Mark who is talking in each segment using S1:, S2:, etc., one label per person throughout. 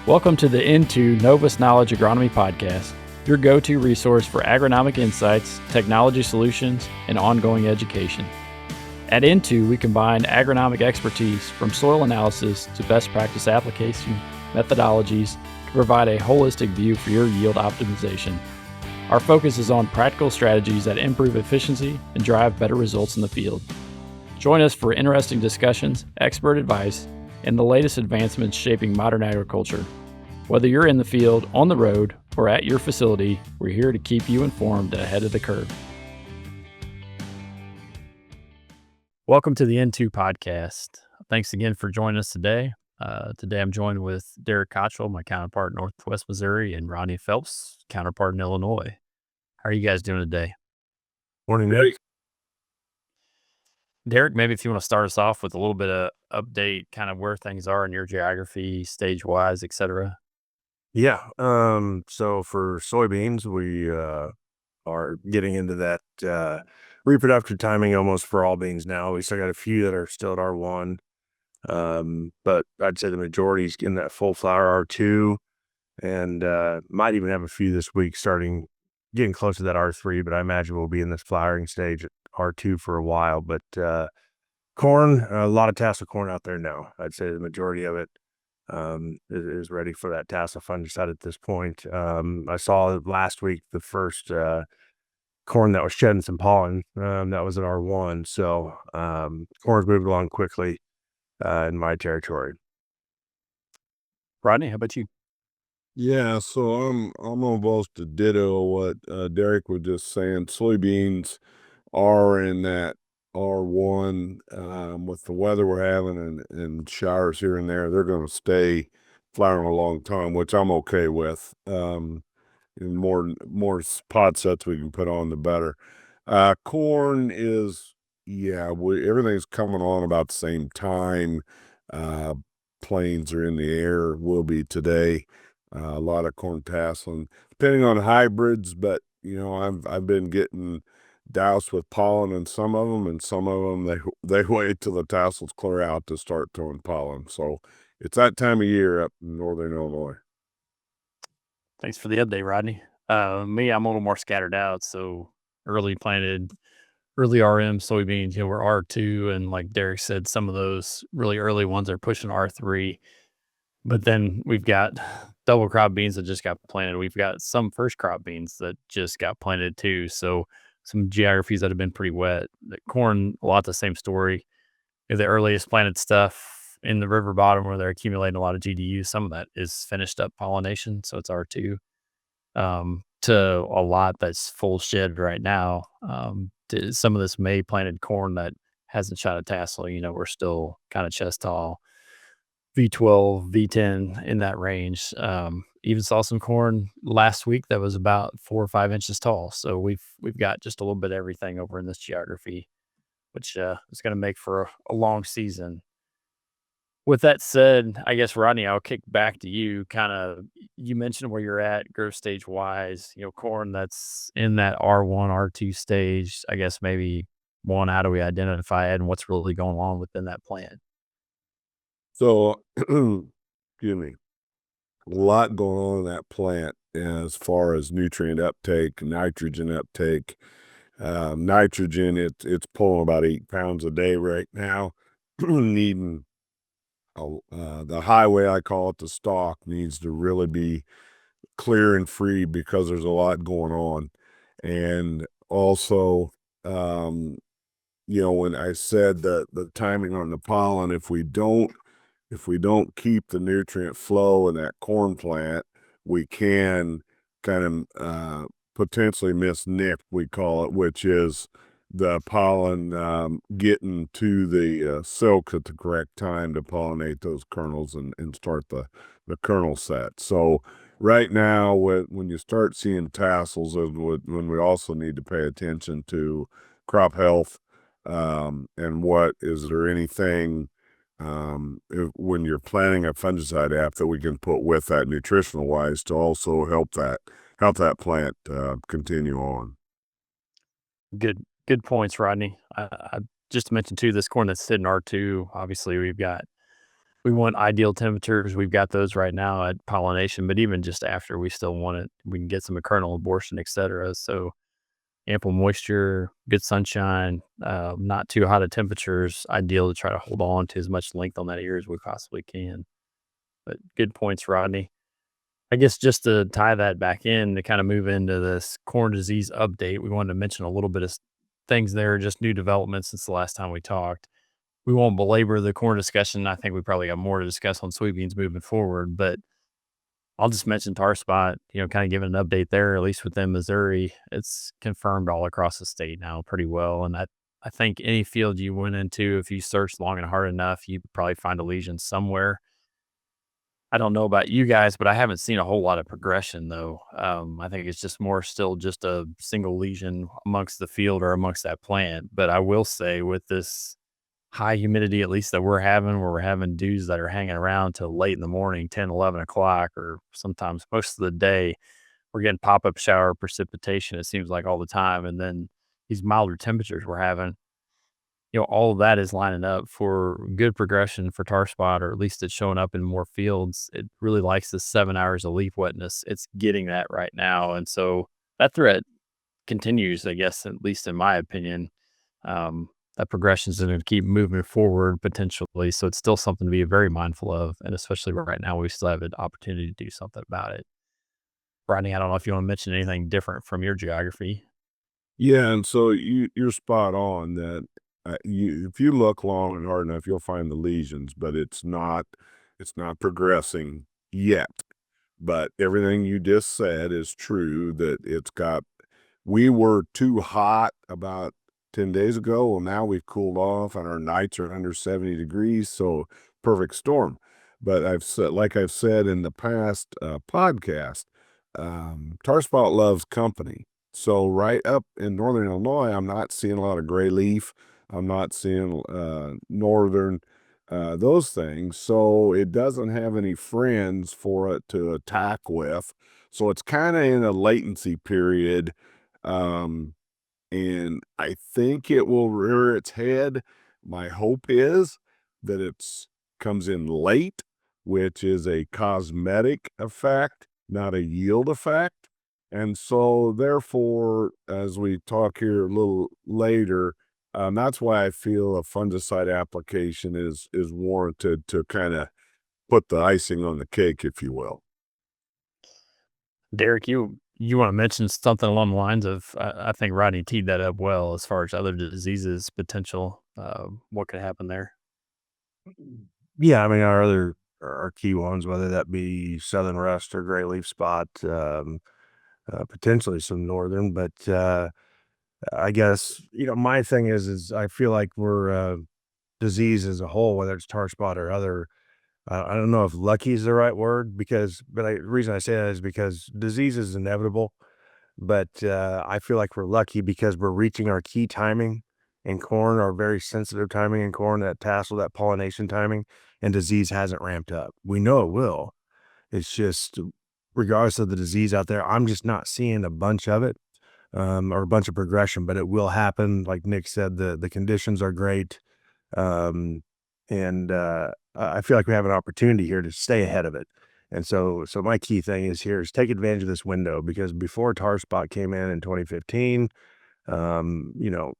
S1: Welcome to the Into Novus Knowledge Agronomy Podcast, your go-to resource for agronomic insights, technology solutions, and ongoing education. At Into, we combine agronomic expertise from soil analysis to best practice application methodologies to provide a holistic view for your yield optimization. Our focus is on practical strategies that improve efficiency and drive better results in the field. Join us for interesting discussions, expert advice, and the latest advancements shaping modern agriculture. Whether you're in the field, on the road, or at your facility, we're here to keep you informed and ahead of the curve. Welcome to the N2 podcast. Thanks again for joining us today. Today I'm joined with Derek Cottrill, my counterpart in Northwest Missouri, and Rodney Phelps, counterpart in Illinois. How are you guys doing today?
S2: Morning, Nick.
S1: Derek, maybe if you want to start us off with a little bit of update, kind of where things are in your geography, stage-wise, et cetera.
S2: Yeah. So for soybeans, we are getting into that reproductive timing almost for all beans now. We still got a few that are still at R1, but I'd say the majority's in that full flower R2, and might even have a few this week getting close to that R3, but I imagine we'll be in this flowering stage at R2 for a while. But corn, a lot of tassel corn out there now. I'd say the majority of it is ready for that tassel fungicide at this point. I saw last week the first corn that was shedding some pollen. That was at R1. So corn's moved along quickly in my territory.
S1: Rodney, how about you?
S3: Yeah, so I'm almost to ditto what Derek was just saying. Soybeans are in that R1 with the weather we're having and showers here and there. They're going to stay flowering a long time, which I'm okay with. And more pod sets we can put on, the better. Corn is, everything's coming on about the same time. Planes are in the air, will be today. A lot of corn tasseling, depending on hybrids, but I've been getting doused with pollen in some of them, and some of them they wait till the tassels clear out to start throwing pollen. So it's that time of year up in northern Illinois.
S1: Thanks for the update, Rodney. Me, I'm a little more scattered out, so early planted, early RM soybeans, we're R2, and like Derek said, some of those really early ones are pushing R3. But then we've got double crop beans that just got planted. We've got some first crop beans that just got planted too. So some geographies that have been pretty wet. The corn, a lot the same story. The earliest planted stuff in the river bottom where they're accumulating a lot of GDU, some of that is finished up pollination, so it's R2. To a lot that's full shed right now. To some of this May planted corn that hasn't shot a tassel, we're still kind of chest tall. V12, V10 in that range. Even saw some corn last week that was about 4 or 5 inches tall. So we've got just a little bit of everything over in this geography, which is going to make for a long season. With that said, I guess, Rodney, I'll kick back to you. You mentioned where you're at growth stage wise, corn that's in that R1, R2 stage. I guess maybe one, how do we identify it and what's really going on within that plant?
S3: So, excuse me, a lot going on in that plant as far as nutrient uptake, nitrogen uptake. Nitrogen, it's pulling about 8 pounds a day right now. Needing the highway, I call it, the stalk, needs to really be clear and free because there's a lot going on. And also, when I said that the timing on the pollen, if we don't keep the nutrient flow in that corn plant, we can kind of potentially miss nip, we call it, which is the pollen getting to the silks at the correct time to pollinate those kernels and start the kernel set. So right now, when you start seeing tassels, when we also need to pay attention to crop health, and is there anything when you're planning a fungicide app that we can put with that nutritional wise to also help that plant continue on.
S1: Good points, Rodney. I just mentioned too, this corn that's sitting R2, obviously we've got we want ideal temperatures. We've got those right now at pollination, but even just after, we still want it. We can get some kernel abortion, etc. So ample moisture, good sunshine, not too hot of temperatures. Ideal to try to hold on to as much length on that ear as we possibly can. But good points, Rodney. I guess just to tie that back in to kind of move into this corn disease update, we wanted to mention a little bit of things there, just new developments since the last time we talked. We won't belabor the corn discussion. I think we probably got more to discuss on soybeans moving forward, but I'll just mention tar spot, kind of giving an update there, at least within Missouri. It's confirmed all across the state now pretty well. And I think any field you went into, if you searched long and hard enough, you'd probably find a lesion somewhere. I don't know about you guys, but I haven't seen a whole lot of progression though. I think it's just more still just a single lesion amongst the field or amongst that plant. But I will say with this high humidity, at least that we're having, where we're having dews that are hanging around till late in the morning, 10, 11 o'clock, or sometimes most of the day, we're getting pop-up shower precipitation, it seems like all the time. And then these milder temperatures we're having, all of that is lining up for good progression for tar spot, or at least it's showing up in more fields. It really likes the 7 hours of leaf wetness. It's getting that right now. And so that threat continues, I guess, at least in my opinion. That progression is going to keep moving forward potentially. So it's still something to be very mindful of. And especially right now, we still have an opportunity to do something about it. Rodney, I don't know if you want to mention anything different from your geography.
S3: Yeah, and so you're spot on that if you look long and hard enough, you'll find the lesions, but it's not progressing yet. But everything you just said is true that we were too hot about 10 days ago. Well, now we've cooled off and our nights are under 70 degrees. So perfect storm. But like I've said in the past podcast, tar spot loves company. So right up in northern Illinois, I'm not seeing a lot of gray leaf. I'm not seeing northern those things. So it doesn't have any friends for it to attack with. So it's kind of in a latency period. And I think it will rear its head. My hope is that it's comes in late, which is a cosmetic effect, not a yield effect. And so therefore, as we talk here a little later, that's why I feel a fungicide application is warranted to kind of put the icing on the cake, if you will.
S1: Derek, you want to mention something along the lines of, I think Rodney teed that up well as far as other diseases potential. What could happen there?
S2: Yeah, I mean, our key ones, whether that be southern rust or gray leaf spot, potentially some northern, but I guess my thing is I feel like we're disease as a whole, whether it's tar spot or other. I don't know if lucky is the right word the reason I say that is because disease is inevitable, but I feel like we're lucky because we're reaching our key timing in corn, our very sensitive timing in corn, that tassel, that pollination timing, and disease hasn't ramped up. We know it will. It's just, regardless of the disease out there, I'm just not seeing a bunch of it, or a bunch of progression, but it will happen. Like Nick said, the conditions are great. Um, and I feel like we have an opportunity here to stay ahead of it. And so my key thing is take advantage of this window, because before tar spot came in 2015, um, you know,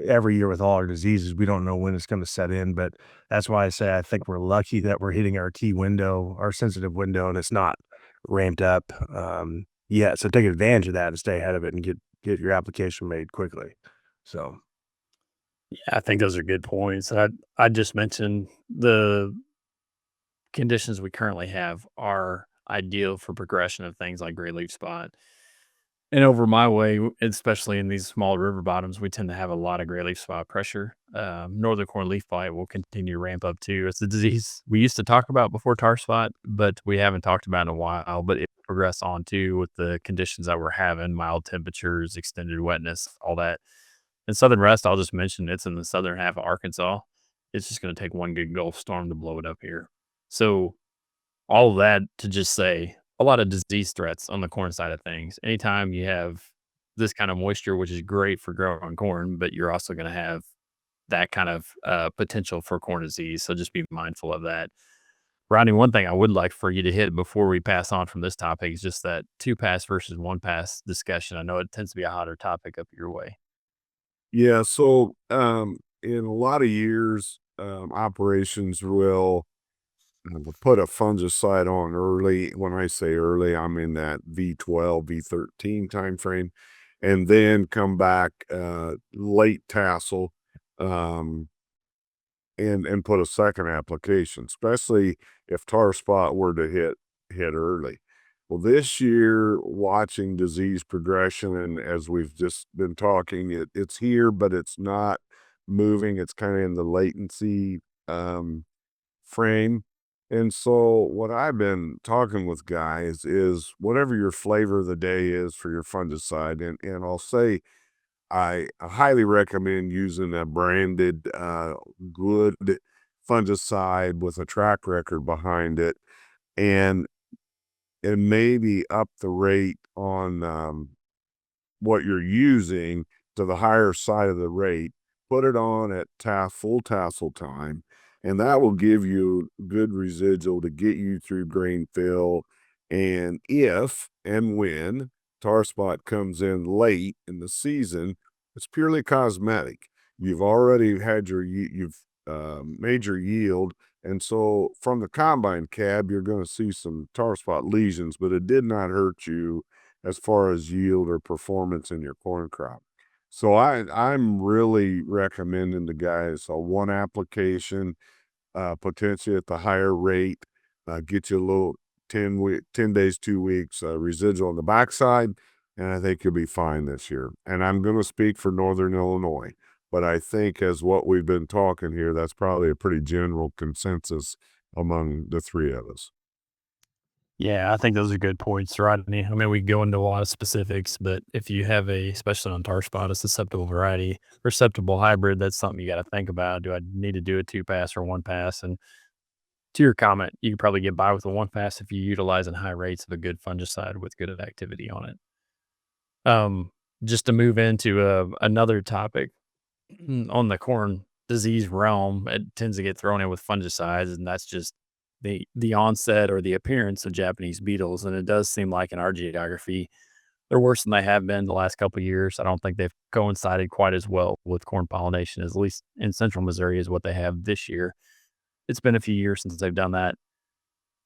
S2: every year with all our diseases, we don't know when it's going to set in, but that's why I say I think we're lucky that we're hitting our key window, our sensitive window, and it's not ramped up yet. So take advantage of that and stay ahead of it and get your application made quickly. So
S1: Yeah, I think those are good points. I just mentioned the conditions we currently have are ideal for progression of things like gray leaf spot. And over my way, especially in these small river bottoms, we tend to have a lot of gray leaf spot pressure. Northern corn leaf blight will continue to ramp up too. It's a disease we used to talk about before tar spot, but we haven't talked about in a while. But it progressed on too with the conditions that we're having: mild temperatures, extended wetness, all that. And southern rust, I'll just mention it's in the southern half of Arkansas. It's just going to take one good Gulf storm to blow it up here. So all of that to just say a lot of disease threats on the corn side of things. Anytime you have this kind of moisture, which is great for growing corn, but you're also going to have that kind of potential for corn disease. So just be mindful of that. Rodney, one thing I would like for you to hit before we pass on from this topic is just that 2-pass versus 1-pass discussion. I know it tends to be a hotter topic up your way.
S3: Yeah, so in a lot of years, operations will put a fungicide on early. When I say early, I'm in that V12, V13 time frame, and then come back late tassel, um, and put a second application, especially if tar spot were to hit early. Well, this year, watching disease progression, and as we've just been talking, it's here, but it's not moving. It's kind of in the latency frame. And so, what I've been talking with guys is whatever your flavor of the day is for your fungicide, and I'll say I highly recommend using a branded, good fungicide with a track record behind it, and maybe up the rate on what you're using to the higher side of the rate. Put it on at full tassel time, and that will give you good residual to get you through grain fill. And if and when tar spot comes in late in the season, it's purely cosmetic. You've already had you've made your yield, and so from the combine cab, you're going to see some tar spot lesions, but it did not hurt you as far as yield or performance in your corn crop. So I'm really recommending the guys a one application, potentially at the higher rate, get you a little 10 days, 2 weeks residual on the backside, and I think you'll be fine this year. And I'm going to speak for Northern Illinois, but I think as what we've been talking here, that's probably a pretty general consensus among the three of us.
S1: Yeah, I think those are good points, Rodney. I mean, we go into a lot of specifics, but if you have especially on tar spot, a susceptible variety or susceptible hybrid, that's something you got to think about. Do I need to do a 2-pass or 1-pass? And to your comment, you can probably get by with a 1-pass if you utilize in high rates of a good fungicide with good activity on it. Just to move into another topic on the corn disease realm, it tends to get thrown in with fungicides, and that's just the onset or the appearance of Japanese beetles. And it does seem like in our geography, they're worse than they have been the last couple of years. I don't think they've coincided quite as well with corn pollination, as at least in central Missouri, as what they have this year. It's been a few years since they've done that.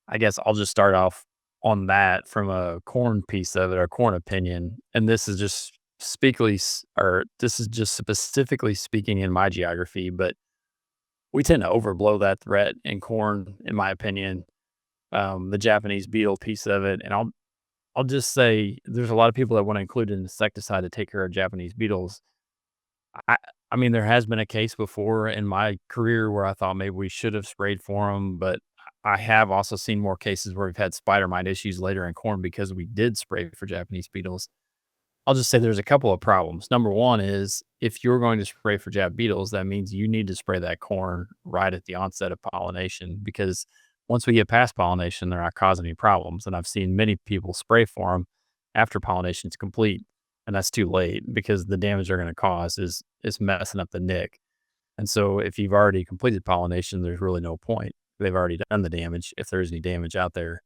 S1: I guess I'll just start off on that from a corn piece of it, or corn opinion. And this is just this is just specifically speaking in my geography, but we tend to overblow that threat in corn, in my opinion. The Japanese beetle piece of it, and I'll just say there's a lot of people that want to include an insecticide to take care of Japanese beetles. I I mean, there has been a case before in my career where I thought maybe we should have sprayed for them, but I have also seen more cases where we've had spider mite issues later in corn because we did spray for Japanese beetles. I'll just say there's a couple of problems. Number one is if you're going to spray for Jap beetles, that means you need to spray that corn right at the onset of pollination, because once we get past pollination, they're not causing any problems. And I've seen many people spray for them after pollination is complete, and that's too late because the damage they're going to cause is messing up the nick. And so if you've already completed pollination, there's really no point. They've already done the damage if there's any damage out there.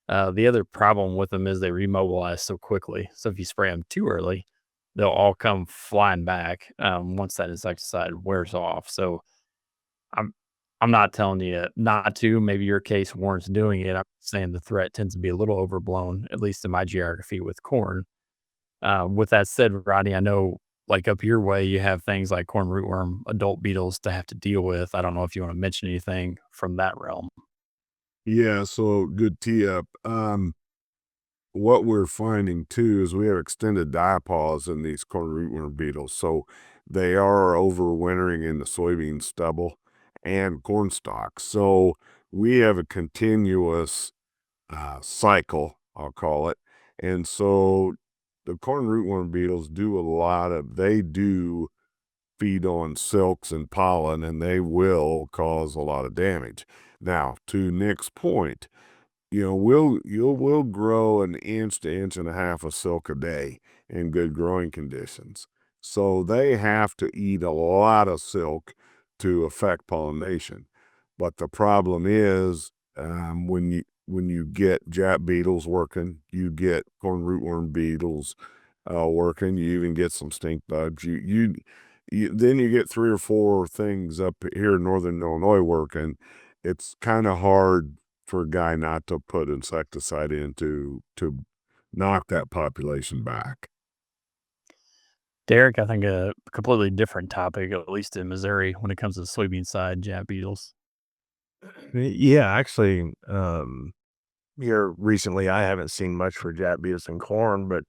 S1: The other problem with them is they remobilize so quickly. So if you spray them too early, they'll all come flying back once that insecticide wears off. So I'm I'm not telling you not to. Maybe your case warrants doing it. I'm saying the threat tends to be a little overblown, at least in my geography with corn. With that said, Rodney, I know like up your way, you have things like corn rootworm, adult beetles to have to deal with. I don't know if you want to mention anything from that realm.
S3: Yeah, so good tee up. What we're finding too is we have extended diapause in these corn rootworm beetles. So they are overwintering in the soybean stubble and corn stalks. So we have a continuous cycle, I'll call it. And so the corn rootworm beetles they do feed on silks and pollen, and they will cause a lot of damage. Now, to Nick's point, we'll grow an inch to inch and a half of silk a day in good growing conditions. So they have to eat a lot of silk to affect pollination. But the problem is when you get jack beetles working, you get corn rootworm beetles working. You even get some stink bugs. Then you get 3 or 4 things up here in northern Illinois working. It's kind of hard for a guy not to put insecticide in to knock that population back.
S1: Derek, I think a completely different topic, at least in Missouri, when it comes to the soybean side, jack beetles.
S2: Yeah, actually, here recently, I haven't seen much for jack beetles and corn, but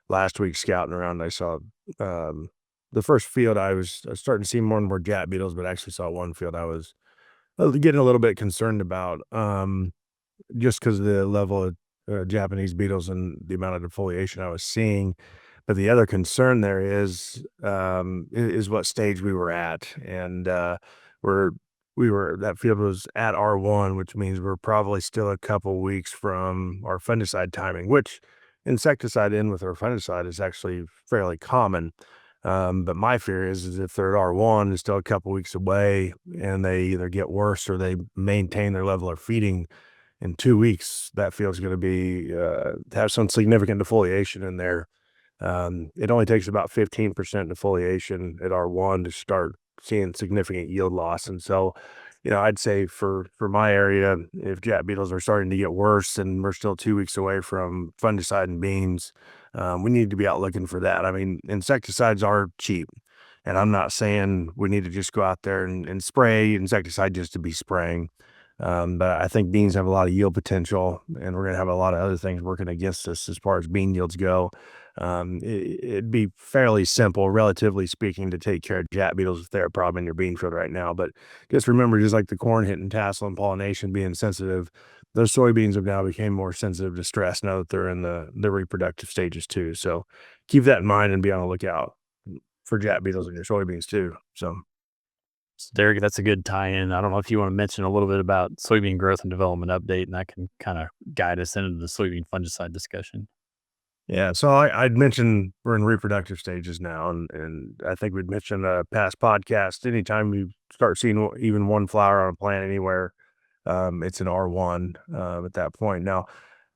S2: last week scouting around, I saw the first field I was starting to see more and more jack beetles, but I actually saw one field I was getting a little bit concerned about, just because of the level of Japanese beetles and the amount of defoliation I was seeing. But the other concern there is what stage we were at, and we're that field was at R1, which means we're probably still a couple weeks from our fungicide timing, which insecticide in with our fungicide is actually fairly common. But my fear is if they're at R1 and still a couple weeks away, and they either get worse or they maintain their level of feeding in 2 weeks, that field's going to be have some significant defoliation in there. It only takes about 15% defoliation at R1 to start seeing significant yield loss. And so, I'd say for my area, if jack beetles are starting to get worse and we're still 2 weeks away from fungicide and beans, we need to be out looking for that. I mean, insecticides are cheap. And I'm not saying we need to just go out there and spray insecticide just to be spraying. But I think beans have a lot of yield potential, and we're going to have a lot of other things working against us as far as bean yields go. It'd be fairly simple, relatively speaking, to take care of jack beetles if they're a problem in your bean field right now. But just remember, just like the corn hitting tassel and pollination being sensitive, those soybeans have now become more sensitive to stress now that they're in the reproductive stages too. So keep that in mind and be on the lookout for jack beetles in your soybeans too. So.
S1: So Derek, that's a good tie-in. I don't know if you want to mention a little bit about soybean growth and development update, and that can kind of guide us into the soybean fungicide discussion.
S2: Yeah, so I'd mentioned we're in reproductive stages now, and I think we'd mentioned a past podcast. Anytime you start seeing even one flower on a plant anywhere, it's an R1 at that point. Now,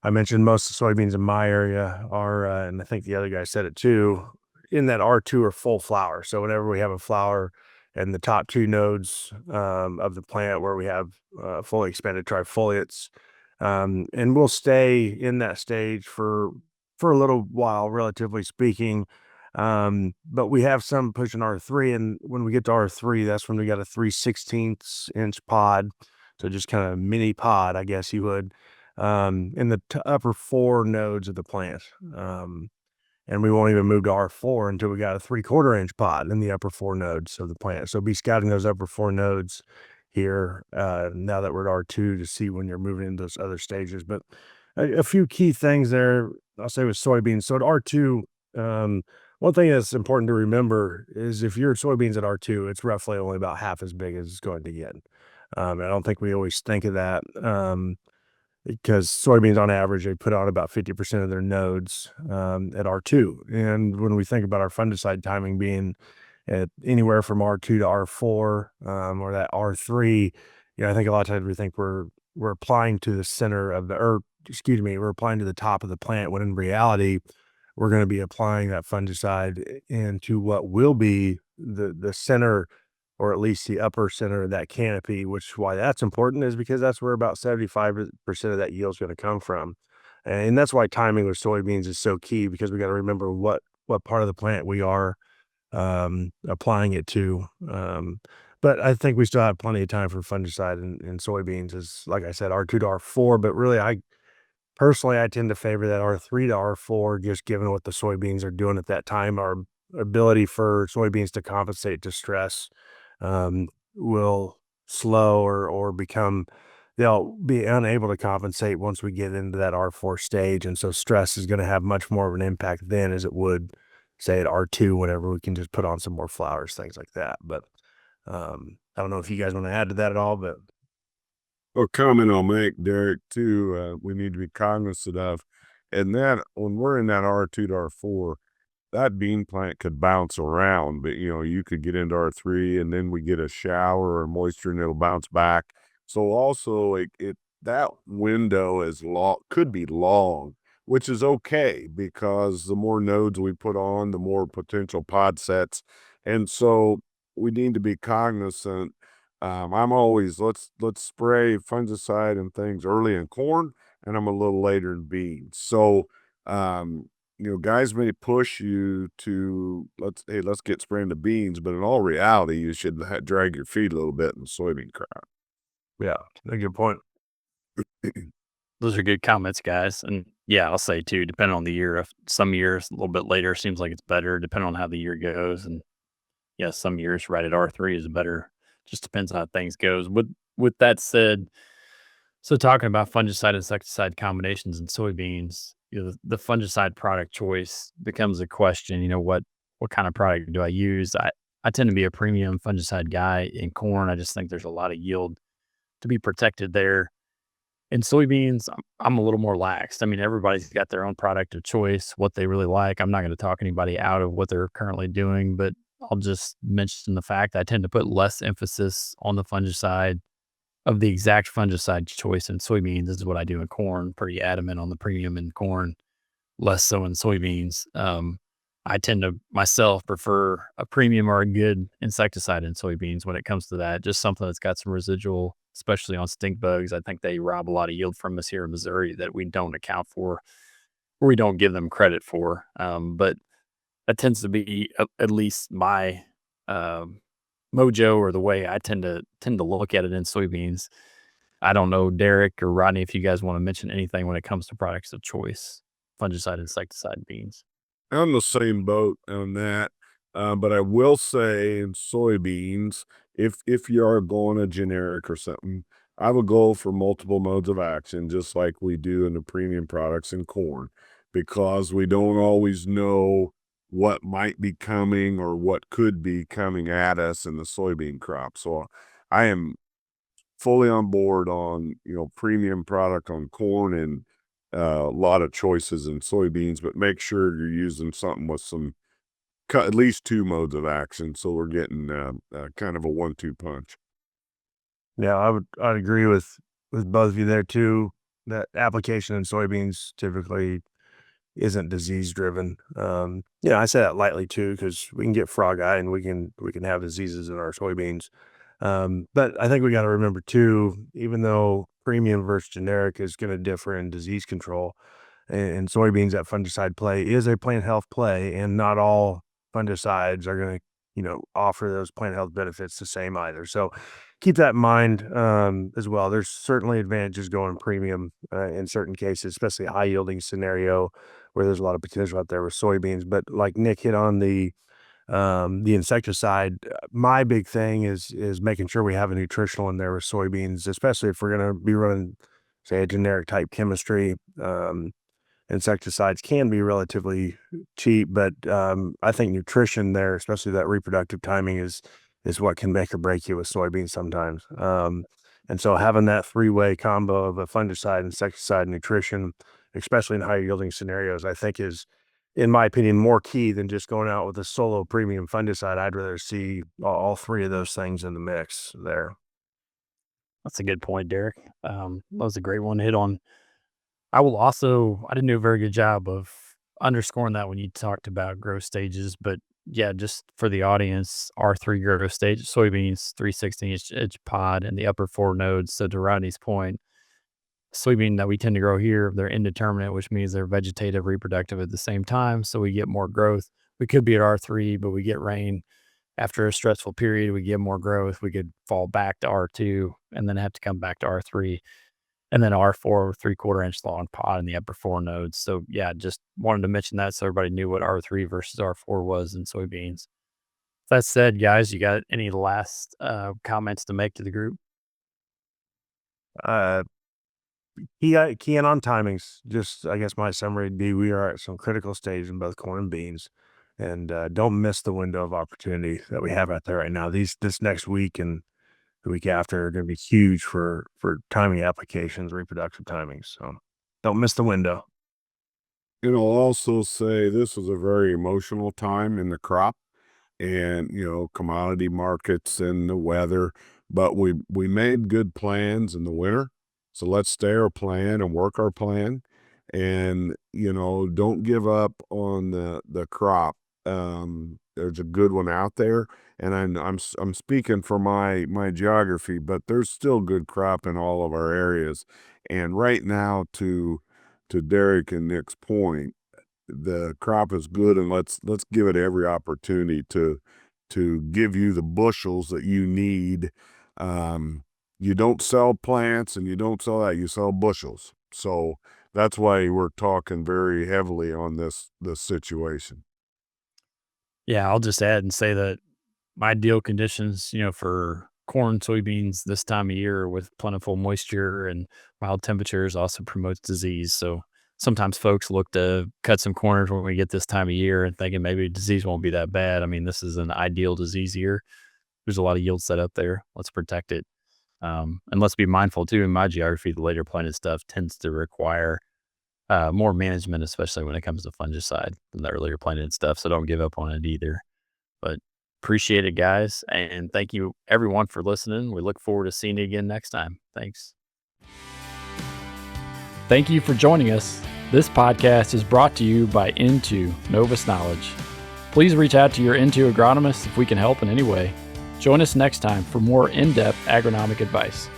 S2: I mentioned most of the soybeans in my area are, and I think the other guy said it too, in that R2 are full flower. So whenever we have a flower and the top 2 nodes of the plant where we have fully expanded trifoliates, and we'll stay in that stage for a little while, relatively speaking. But we have some pushing R3, and when we get to R3, that's when we got a 3/16 inch pod. So just kind of mini pod, I guess you would, in the upper 4 nodes of the plant. And we won't even move to R4 until we got a 3/4 inch pod in the upper 4 nodes of the plant. So be scouting those upper 4 nodes here now that we're at R2 to see when you're moving into those other stages. But a few key things there, I'll say with soybeans. So at R2, one thing that's important to remember is if your soybeans at R2, it's roughly only about half as big as it's going to get. I don't think we always think of that. Because soybeans on average, they put on about 50% of their nodes at R2. And when we think about our fungicide timing being at anywhere from R2 to R4 or that R3, I think a lot of times we think we're applying to the center of we're applying to the top of the plant, when in reality, we're going to be applying that fungicide into what will be the center, or at least the upper center of that canopy. Which why that's important is because that's where about 75% of that yield is going to come from. And that's why timing with soybeans is so key, because we got to remember what part of the plant we are applying it to. But I think we still have plenty of time for fungicide in soybeans, is like I said, R2 to R4. But really, I tend to favor that R3 to R4, just given what the soybeans are doing at that time. Our ability for soybeans to compensate to stress will slow or become, they'll be unable to compensate once we get into that R4 stage. And so stress is going to have much more of an impact then as it would, say, at R2, whenever we can just put on some more flowers, things like that. But I don't know if you guys want to add to that at all, but.
S3: A comment I'll make, Derek, too, we need to be cognizant of, and that when we're in that R2 to R4, that bean plant could bounce around, but you could get into R3 and then we get a shower or moisture and it'll bounce back. So also that window is could be long, which is okay because the more nodes we put on, the more potential pod sets. And so we need to be cognizant. I'm always let's spray fungicide and things early in corn, and I'm a little later in beans. So guys may push you to let's get spraying the beans, but in all reality, you should drag your feet a little bit in the soybean crop.
S2: Yeah, a good point.
S1: Those are good comments, guys. And yeah, I'll say too, depending on the year, if some years a little bit later seems like it's better, depending on how the year goes. And yeah, some years right at R3 is better. Just depends on how things goes. With that said, so talking about fungicide insecticide combinations in soybeans, the fungicide product choice becomes a question. What kind of product do I use? I tend to be a premium fungicide guy in corn. I just think there's a lot of yield to be protected there. In soybeans, I'm a little more laxed. I mean, everybody's got their own product of choice, what they really like. I'm not going to talk anybody out of what they're currently doing, but I'll just mention the fact I tend to put less emphasis on the fungicide of the exact fungicide choice in soybeans. This is what I do in corn, pretty adamant on the premium in corn, less so in soybeans. I tend to myself prefer a premium or a good insecticide in soybeans when it comes to that. Just something that's got some residual, especially on stink bugs. I think they rob a lot of yield from us here in Missouri that we don't account for or we don't give them credit for. But that tends to be at least my um, mojo or the way I tend to look at it in soybeans. I don't know, Derek or Rodney, if you guys want to mention anything when it comes to products of choice, fungicide, insecticide, beans.
S3: I'm the same boat on that. But I will say in soybeans, if you are going a generic or something, I would go for multiple modes of action, just like we do in the premium products in corn, because we don't always know what might be coming or what could be coming at us in the soybean crop. So I am fully on board on, premium product on corn and a lot of choices in soybeans, but make sure you're using something with some at least two modes of action. So we're getting kind of a 1-2 punch.
S2: Yeah, I'd agree with both of you there too. That application in soybeans typically isn't disease driven. I say that lightly too because we can get frog eye and we can have diseases in our soybeans. But I think we got to remember too, even though premium versus generic is going to differ in disease control, in soybeans, that fungicide play is a plant health play, and not all fungicides are going to, offer those plant health benefits the same either. So keep that in mind as well. There's certainly advantages going premium in certain cases, especially a high yielding scenario where there's a lot of potential out there with soybeans. But like Nick hit on the insecticide, my big thing is making sure we have a nutritional in there with soybeans, especially if we're going to be running, say, a generic type chemistry. Insecticides can be relatively cheap, but I think nutrition there, especially that reproductive timing, is what can make or break you with soybeans sometimes. And so having that three-way combo of a fungicide, insecticide, nutrition, especially in high yielding scenarios, I think is, in my opinion, more key than just going out with a solo premium fungicide. I'd rather see all three of those things in the mix there.
S1: That's a good point, Derek. That was a great one to hit on. I didn't do a very good job of underscoring that when you talked about growth stages, but yeah, just for the audience, R3 growth stage, soybeans, 360 inch pod and the upper four nodes. So to Rodney's point, soybean that we tend to grow here, they're indeterminate, which means they're vegetative, reproductive at the same time. So we get more growth. We could be at R3, but we get rain after a stressful period. We get more growth. We could fall back to R2 and then have to come back to R3 and then R4 3/4 inch long pod in the upper four nodes. So yeah, just wanted to mention that so everybody knew what R3 versus R4 was in soybeans. That said, guys, you got any last comments to make to the group?
S2: Uh, key in on timings. Just, I guess my summary would be we are at some critical stage in both corn and beans, and don't miss the window of opportunity that we have out there right now. This next week and the week after are going to be huge for timing applications, reproductive timings. So don't miss the window.
S3: And I'll also say this was a very emotional time in the crop and, commodity markets and the weather, but we made good plans in the winter. So let's stay our plan and work our plan, and don't give up on the crop. There's a good one out there, and I'm speaking for my geography, but there's still good crop in all of our areas. And right now, to Derek and Nick's point, the crop is good, and let's give it every opportunity to give you the bushels that you need. You don't sell plants and you don't sell that, you sell bushels. So that's why we're talking very heavily on this situation.
S1: Yeah, I'll just add and say that my ideal conditions, for corn, soybeans this time of year with plentiful moisture and mild temperatures also promotes disease. So sometimes folks look to cut some corners when we get this time of year and thinking maybe disease won't be that bad. I mean, this is an ideal disease year. There's a lot of yield set up there. Let's protect it. And let's be mindful too. In my geography, the later planted stuff tends to require more management, especially when it comes to fungicide than the earlier planted stuff. So don't give up on it either. But appreciate it, guys. And thank you, everyone, for listening. We look forward to seeing you again next time. Thanks. Thank you for joining us. This podcast is brought to you by Into Novus Knowledge. Please reach out to your Into agronomist if we can help in any way. Join us next time for more in-depth agronomic advice.